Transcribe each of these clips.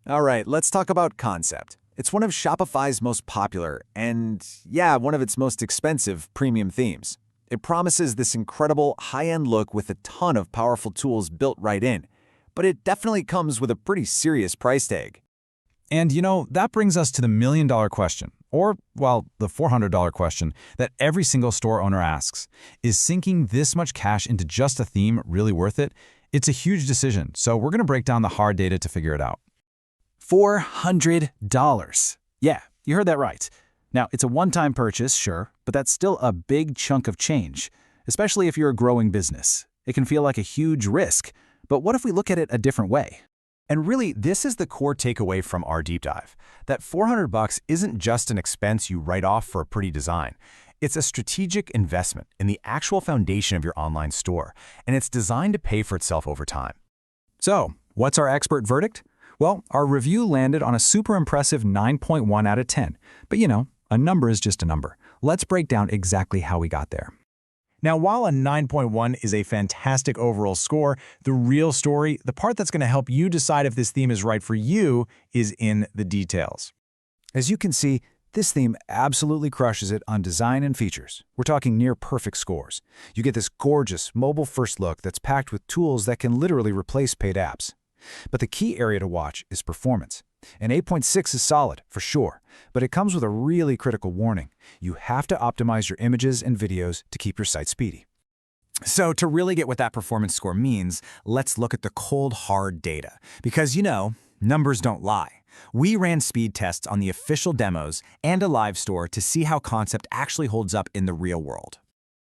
All right, let's talk about Concept. It's one of Shopify's most popular and, yeah, one of its most expensive premium themes. It promises this incredible high-end look with a ton of powerful tools built right in, but it definitely comes with a pretty serious price tag. And that brings us to the million-dollar question, or, well, the $400 question that every single store owner asks. Is sinking this much cash into just a theme really worth it? It's a huge decision, so we're going to break down the hard data to figure it out. $400. Yeah, you heard that right. Now, it's a one-time purchase, sure, but that's still a big chunk of change, especially if you're a growing business. It can feel like a huge risk, but what if we look at it a different way? And really, this is the core takeaway from our deep dive, that $400 isn't just an expense you write off for a pretty design. It's a strategic investment in the actual foundation of your online store, and it's designed to pay for itself over time. So, what's our expert verdict? Well, our review landed on a super impressive 9.1 out of 10. But a number is just a number. Let's break down exactly how we got there. Now, while a 9.1 is a fantastic overall score, the real story, the part that's going to help you decide if this theme is right for you, is in the details. As you can see, this theme absolutely crushes it on design and features. We're talking near perfect scores. You get this gorgeous mobile-first look that's packed with tools that can literally replace paid apps. But the key area to watch is performance. An 8.6 is solid, for sure, but it comes with a really critical warning. You have to optimize your images and videos to keep your site speedy. So to really get what that performance score means, let's look at the cold, hard data. Because numbers don't lie. We ran speed tests on the official demos and a live store to see how Concept actually holds up in the real world.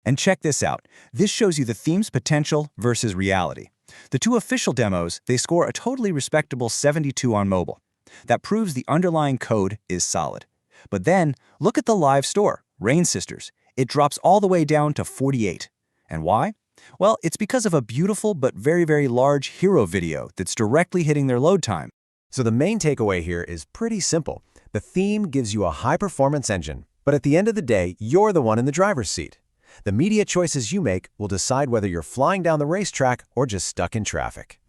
And check this out. This shows you the theme's potential versus reality. The two official demos, they score a totally respectable 72 on mobile. That proves the underlying code is solid. But then, look at the live store, Rain Sisters. It drops all the way down to 48. And why? Well, it's because of a beautiful but very, very large hero video that's directly hitting their load time. So the main takeaway here is pretty simple. The theme gives you a high-performance engine, but at the end of the day, you're the one in the driver's seat. The media choices you make will decide whether you're flying down the racetrack or just stuck in traffic.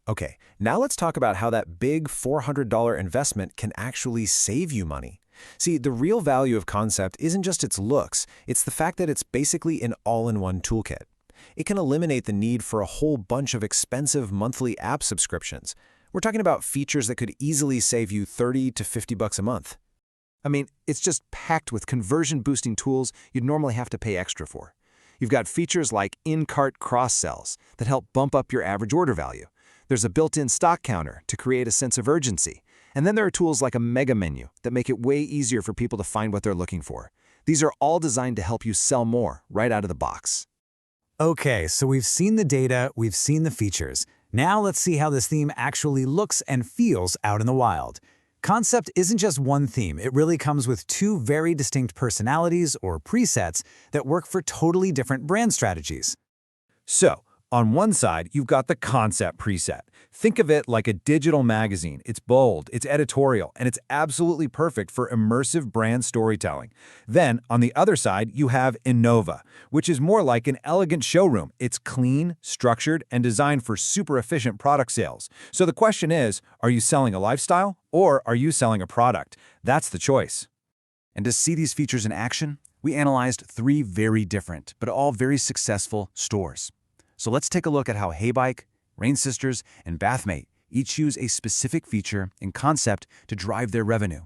Okay, now let's talk about how that big $400 investment can actually save you money. See, the real value of Concept isn't just its looks, it's the fact that it's basically an all-in-one toolkit. It can eliminate the need for a whole bunch of expensive monthly app subscriptions. We're talking about features that could easily save you $30 to $50 a month. I mean, it's just packed with conversion-boosting tools you'd normally have to pay extra for. You've got features like in-cart cross-sells that help bump up your average order value. There's a built-in stock counter to create a sense of urgency. And then there are tools like a mega menu that make it way easier for people to find what they're looking for. These are all designed to help you sell more right out of the box. Okay, so we've seen the data, we've seen the features. Now let's see how this theme actually looks and feels out in the wild. Concept isn't just one theme, it really comes with two very distinct personalities or presets that work for totally different brand strategies. So, on one side, you've got the Concept preset. Think of it like a digital magazine. It's bold, it's editorial, and it's absolutely perfect for immersive brand storytelling. Then, on the other side, you have Innova, which is more like an elegant showroom. It's clean, structured, and designed for super efficient product sales. So the question is, are you selling a lifestyle or are you selling a product? That's the choice. And to see these features in action, we analyzed 3 very different, but all very successful stores. So let's take a look at how HeyBike, Rain Sisters, and Bathmate each use a specific feature and concept to drive their revenue.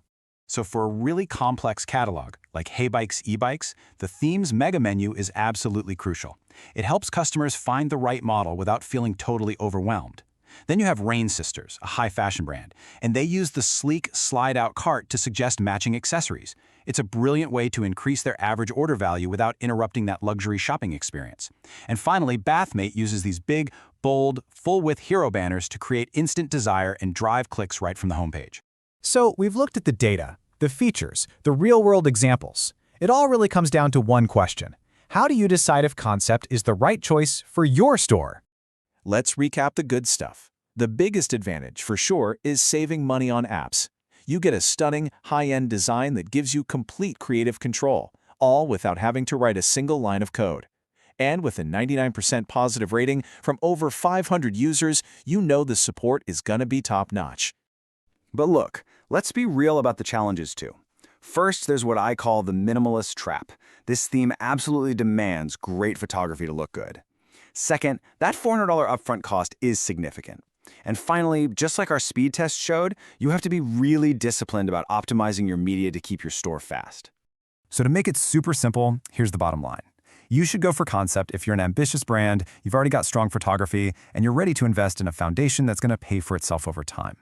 So for a really complex catalog, like HeyBike's e-bikes, the theme's mega menu is absolutely crucial. It helps customers find the right model without feeling totally overwhelmed. Then you have Rain Sisters, a high-fashion brand, and they use the sleek slide-out cart to suggest matching accessories. It's a brilliant way to increase their average order value without interrupting that luxury shopping experience. And finally, Bathmate uses these big, bold, full-width hero banners to create instant desire and drive clicks right from the homepage. So we've looked at the data, the features, the real-world examples. It all really comes down to one question. How do you decide if Concept is the right choice for your store? Let's recap the good stuff. The biggest advantage, for sure, is saving money on apps. You get a stunning, high-end design that gives you complete creative control, all without having to write a single line of code. And with a 99% positive rating from over 500 users, you know the support is gonna be top-notch. But look, let's be real about the challenges too. First, there's what I call the minimalist trap. This theme absolutely demands great photography to look good. Second, that $400 upfront cost is significant. And finally, just like our speed test showed, you have to be really disciplined about optimizing your media to keep your store fast. So to make it super simple, here's the bottom line. You should go for Concept if you're an ambitious brand, you've already got strong photography, and you're ready to invest in a foundation that's going to pay for itself over time.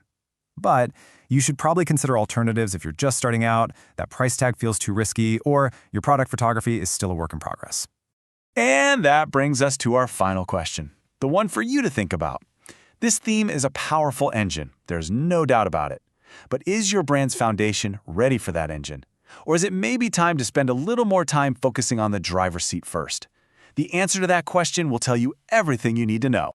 But you should probably consider alternatives if you're just starting out, that price tag feels too risky, or your product photography is still a work in progress. And that brings us to our final question, the one for you to think about. This theme is a powerful engine, there's no doubt about it. But is your brand's foundation ready for that engine? Or is it maybe time to spend a little more time focusing on the driver's seat first? The answer to that question will tell you everything you need to know.